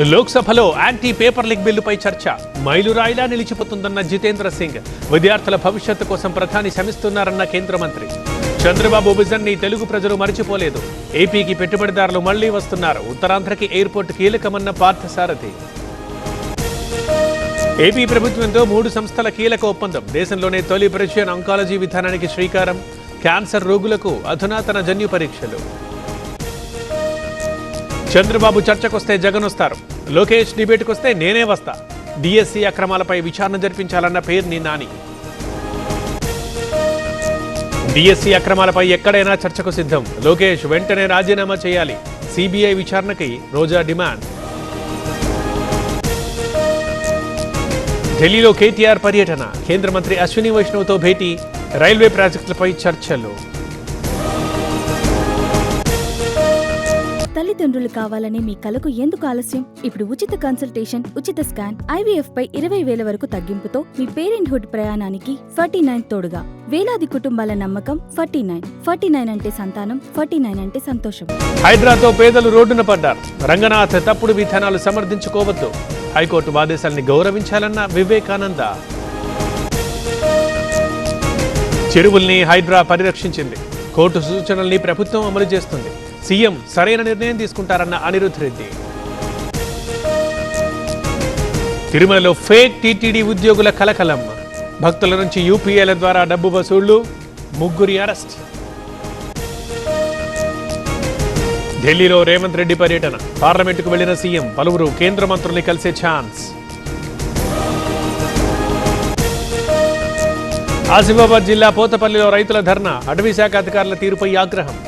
లోక్సభలో anti paper leak బిల్లుపై చర్చ మైలురాయిలా నిలిచిపోతుందన్న జితేంద్ర సింగ్. విద్యార్థుల భవిష్యత్తు కోసం ప్రధాని శ్రమిస్తున్నారన్న కేంద్ర మంత్రి. చంద్రబాబు విజన్ ని తెలుగు ప్రజలు మరిచిపోలేదు. ఏపీకి పెట్టుబడిదారులు మళ్లీ వస్తున్నారు. ఉత్తరాంధ్రకి ఎయిర్పోర్ట్ కీలకమన్న పార్థసారథి. ఏపీ ప్రభుత్వంతో 3 సంస్థల కీలక ఒప్పందం. దేశంలోనే తొలి ప్రెసిడెంట్ ఆంకాలజీ విధానానికి శ్రీకారం. క్యాన్సర్ రోగులకు అధునాతన జన్యు పరీక్షలు. చంద్రబాబు చర్చకొస్తే జగన్ వస్తారు. లోకేష్ డిబేట్కొస్తే నేనే వస్తా. డిఎస్సి అక్రమాలపై విచారణ జరిపించాలన్న పేర్ని నాని. డిఎస్సి అక్రమాలపై ఎక్కడైనా చర్చకు సిద్ధం. లోకేష్ వెంటనే రాజీనామా చేయాలి. సిబిఐ విచారణకి రోజా డిమాండ్. ఢిల్లీలో కేటీఆర్ పర్యటన. కేంద్ర మంత్రి అశ్విని వైష్ణవ్తో భేటీ. రైల్వే ప్రాజెక్టులపై చర్చలు. తల్లిదండ్రులు కావాలనే మీ కలకు ఎందుకు ఆలస్యం? ఇప్పుడు ఉచిత కన్సల్టేషన్, ఉచిత స్కాన్, ఐవీఎఫ్ పై 20,000 వరకు తగ్గింపుతో మీ పేరెంట్హుడ్ ప్రయాణానికి 49 తోడుగా. వేలాది కుటుంబాల నమ్మకం 49 అంటే సంతానం, 49 అంటే సంతోషం. హైదరాబాద్తో పేదలు రోడ్డున పడ్డారు. రంగనాథ్ తప్పుడు విధానాలు సమర్థించుకోవద్దు. హైకోర్టు ఆదేశాలని గౌరవించాలన్న వివేకానంద. చెరువుల్ని హైడ్రా పరిరక్షించింది. కోర్టు సూచనల్ని ప్రభుత్వం అమలు చేస్తుంది. సీఎం సరైన నిర్ణయం తీసుకుంటారన్న అనిరుద్ రెడ్డి. తిరుమలలో ఫేక్ టీటీడీ ఉద్యోగుల కలకలం. భక్తుల నుంచి యూపీఐల ద్వారా డబ్బు వసూళ్లు. 3 అరెస్ట్. ఢిల్లీలో రేవంత్ రెడ్డి పర్యటన. పార్లమెంటుకు వెళ్లిన సీఎం పలువురు కేంద్ర మంత్రుల్ని కలిసే ఛాన్స్. ఆసిఫాబాద్ జిల్లా పోతపల్లిలో రైతుల ధర్నా. అటవీ శాఖ అధికారుల తీరుపై ఆగ్రహం.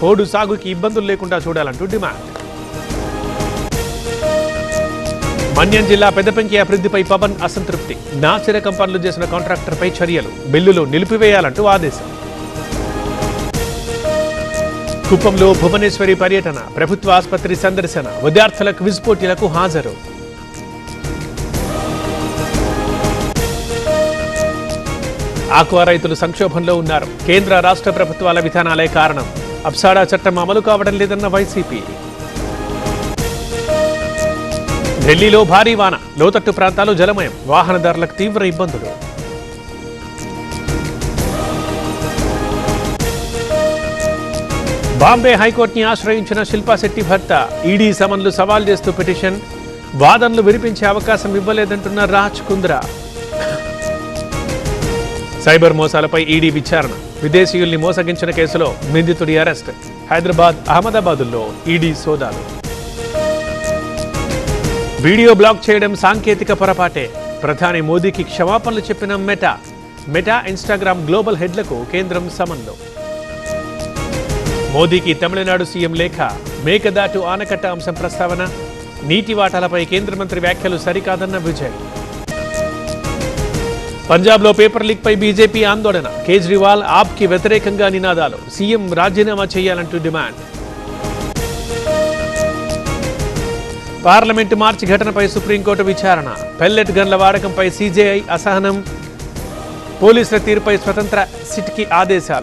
పోడు సాగుకి ఇబ్బందులు లేకుండా చూడాలంటూ డిమాండ్. మన్యం జిల్లా పెద్దపెంకి అభివృద్ధిపై పవన్ అసంతృప్తి. నాసిరకం పనులు చేసిన కాంట్రాక్టర్పై చర్యలు. బిల్లులు నిలిపివేయాలంటూ ఆదేశం. కుప్పంలో భువనేశ్వరి పర్యటన. ప్రభుత్వ ఆసుపత్రి సందర్శన. విద్యార్థుల క్విజ్ పోటీలకు హాజరు. ఆక్వా రైతులు సంక్షోభంలో ఉన్నారు. కేంద్ర రాష్ట్ర ప్రభుత్వాల విధానాలే కారణం. అప్సాడా చట్టం అమలు కావడం లేదన్న వైసీపీ. ఢిల్లీలో భారీ వాన. లోతట్టు ప్రాంతాలు జలమయం. వాహనదారులకు తీవ్ర ఇబ్బందులు. బాంబే హైకోర్టుని ఆశ్రయించిన శిల్పా శెట్టి భర్త. ఈడీ సమన్లు సవాల్ చేస్తూ పిటిషన్. వాదనలు వినిపించే అవకాశం ఇవ్వలేదంటున్న రాజ్ కుంద్రా. సైబర్ మోసాలపై ఈడీ విచారణ. విదేశీయుల్ని మోసగించిన కేసులో నిందితుడి అరెస్ట్. హైదరాబాద్, అహ్మదాబాదుల్లో ఈడీ సోదాలు. వీడియో బ్లాక్ చేయడం సాంకేతిక పొరపాటే. ప్రధాని మోదీకి క్షమాపణలు చెప్పిన మెటా ఇన్స్టాగ్రామ్ గ్లోబల్ హెడ్లకు కేంద్రం సమన్లు. మోదీకి తమిళనాడు సీఎం లేఖ. మేకదాటు ఆనకట్ట అంశం ప్రస్తావన. నీటి వాటాలపై కేంద్ర మంత్రి వ్యాఖ్యలు సరికాదన్న విజయ్. పంజాబ్లో పేపర్ లీక్ పై బీజేపీ ఆందోళన. కేజ్రీవాల్ ఆప్కి వ్యతిరేకంగా నినాదాలు. సీఎం రాజీనామా చేయాలంటూ డిమాండ్. పార్లమెంటు మార్చి ఘటనపై సుప్రీంకోర్టు విచారణ. పెల్లెట్ గన్ల వాడకంపై సీజేఐ అసహనం. పోలీసుల తీరుపై స్వతంత్ర సిట్కి ఆదేశాలు.